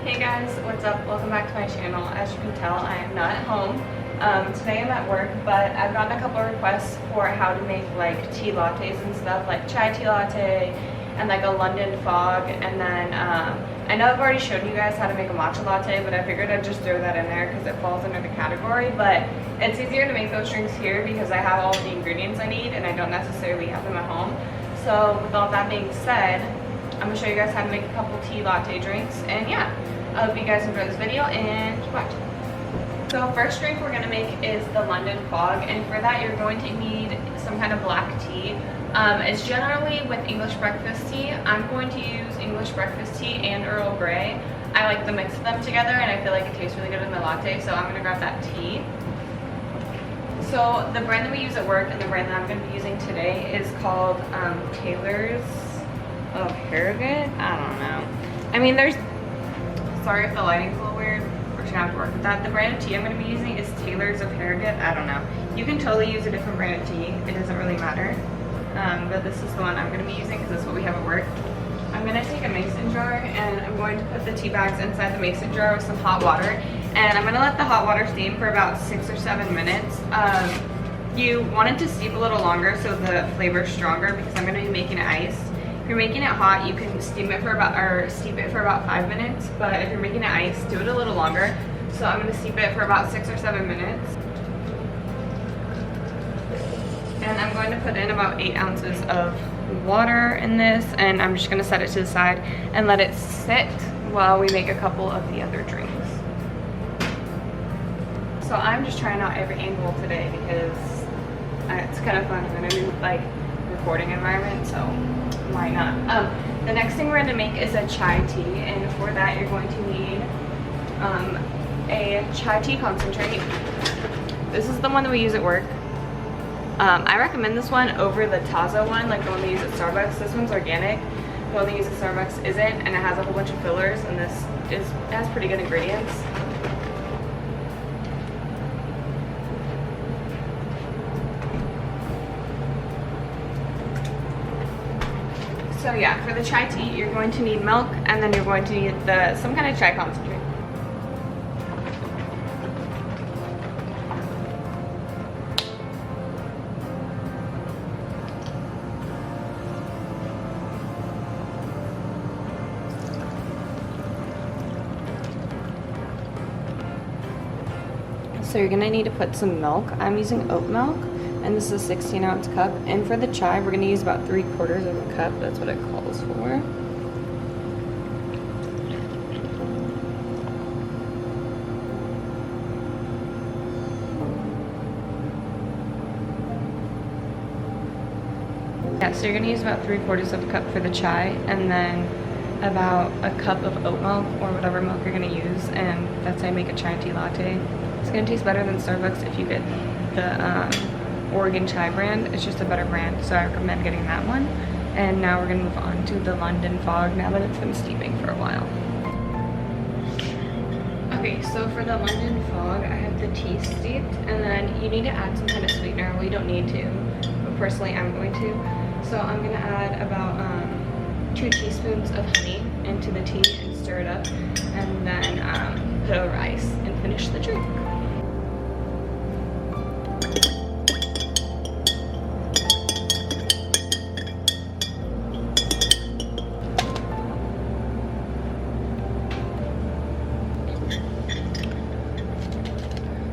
Hey guys, what's up? Welcome back to my channel. As you can tell, I am not at home. Today I'm at work, but I've gotten a couple of requests for how to make like tea lattes and stuff, like chai tea latte and like a London fog. And then I know I've already shown you guys how to make a matcha latte, but I figured I'd just throw that in there because it falls under the category. But it's easier to make those drinks here because I have all the ingredients I need and I don't necessarily have them at home. So with all that being said, I'm going to show you guys how to make a couple tea latte drinks. And yeah, I hope you guys enjoy this video and keep watching. So first drink we're going to make is the London fog, and for that you're going to need some kind of black tea. It's generally with English breakfast tea. I'm going to use English breakfast tea and Earl Grey. I like to mix them together and I feel like it tastes really good in the latte, so I'm going to grab that tea. So the brand that we use at work and the brand that I'm going to be using today is called Taylor's of Harrogate. I don't know. I mean, sorry if the lighting's a little weird. We're just gonna have to work with that. The brand of tea I'm gonna be using is Taylor's of Harrogate. I don't know. You can totally use a different brand of tea. It doesn't really matter. But this is the one I'm gonna be using because that's what we have at work. I'm gonna take a mason jar and I'm going to put the tea bags inside the mason jar with some hot water. And I'm gonna let the hot water steam for about 6 or 7 minutes. You want it to steep a little longer so the flavor is stronger because I'm gonna be making it iced. If you're making it hot, you can steep it for about 5 minutes, but if you're making it iced, do it a little longer. So I'm going to steep it for about 6 or 7 minutes. And I'm going to put in about 8 ounces of water in this, and I'm just going to set it to the side and let it sit while we make a couple of the other drinks. So I'm just trying out every angle today because it's kind of fun in a new recording environment, so why not? The next thing we're going to make is a chai tea, and for that you're going to need a chai tea concentrate. This is the one that we use at work. I recommend this one over the Taza one, like the one they use at Starbucks. This one's organic. The one they use at Starbucks isn't, and it has a whole bunch of fillers, and this has pretty good ingredients. So yeah, for the chai tea, you're going to need milk, and then you're going to need some kind of chai concentrate. So you're gonna need to put some milk. I'm using oat milk, and this is a 16-ounce cup. And for the chai, we're gonna use about 3/4 of a cup. That's what it calls for. Yeah, so you're gonna use about 3/4 of a cup for the chai, and then about a cup of oat milk or whatever milk you're gonna use, and that's how you make a chai tea latte. It's gonna taste better than Starbucks if you get the Orgeon chai brand. It's just a better brand, so I recommend getting that one. And now we're gonna move on to the London fog now that it's been steeping for a while. Okay, so for the London fog, I have the tea steeped, and then you need to add some kind of sweetener. Well, you don't need to, but personally I'm going to. So I'm gonna add about 2 teaspoons of honey into the tea and stir it up, and then put over ice and finish the drink.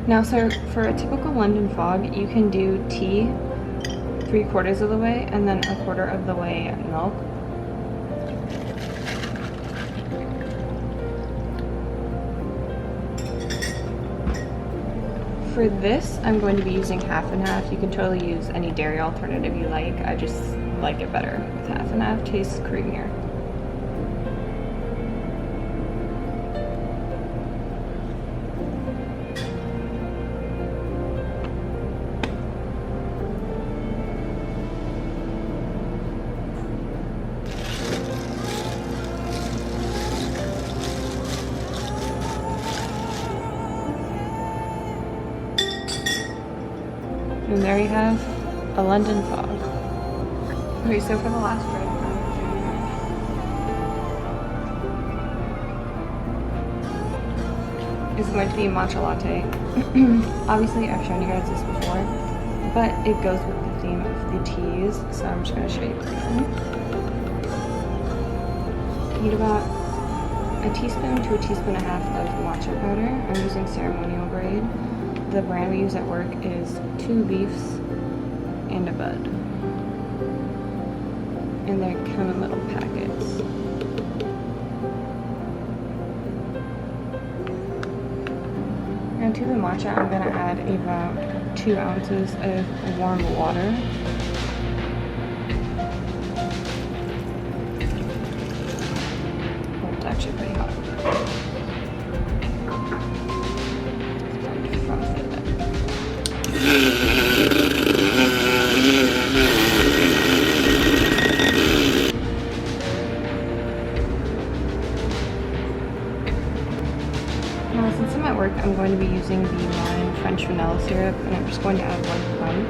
Now, so for a typical London fog, you can do tea 3/4 of the way and then 1/4 of the way milk. For this, I'm going to be using half and half. You can totally use any dairy alternative you like. I just like it better with half and half. Tastes creamier. And there you have a London fog. Okay, so for the last drink, is going to be matcha latte. Obviously, I've shown you guys this before, but it goes with the theme of the teas, so I'm just going to show you quickly. Heat about a teaspoon to a teaspoon and a half of matcha powder. I'm using ceremonial grade. The brand we use at work is 2 beefs and a bud. And they come in little packets. And to the matcha, I'm going to add about 2 ounces of warm water. Oh, it's actually pretty hot. Now, since I'm at work, I'm going to be using the lime French vanilla syrup, and I'm just going to add 1 pump.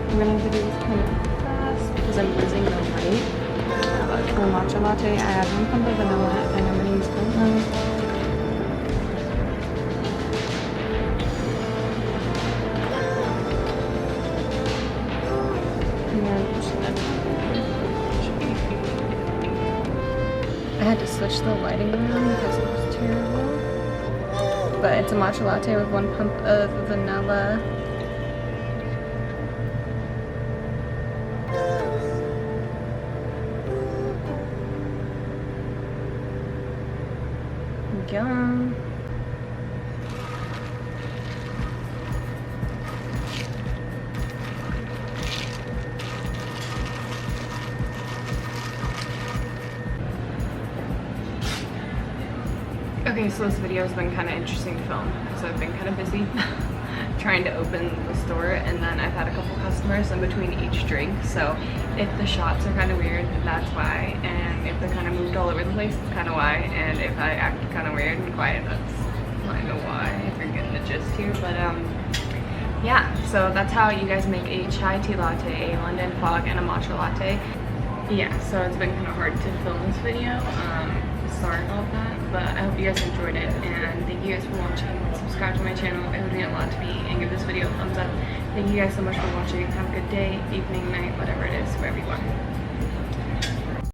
I'm going to have to do this kind of fast because I'm losing the light. For matcha latte, I add 1 pump of vanilla, and I'm going to use milk. I had to switch the lighting around because it was terrible. But it's a matcha latte with 1 pump of vanilla. Yum. Okay, so this video has been kind of interesting to film because I've been kind of busy trying to open the store, and then I've had a couple customers in between each drink, so if the shots are kind of weird, that's why, and if they're kind of moved all over the place, that's kind of why, and if I act kind of weird and quiet, that's kind of why, if you're getting the gist here. But yeah, so that's how you guys make a chai tea latte, a London fog, and a matcha latte. Yeah, so it's been kind of hard to film this video. Sorry about that, but I hope you guys enjoyed it, and thank you guys for watching. Subscribe to my channel, it would mean a lot to me, and give this video a thumbs up. Thank you guys so much for watching. Have a good day, evening, night, whatever it is, wherever you are.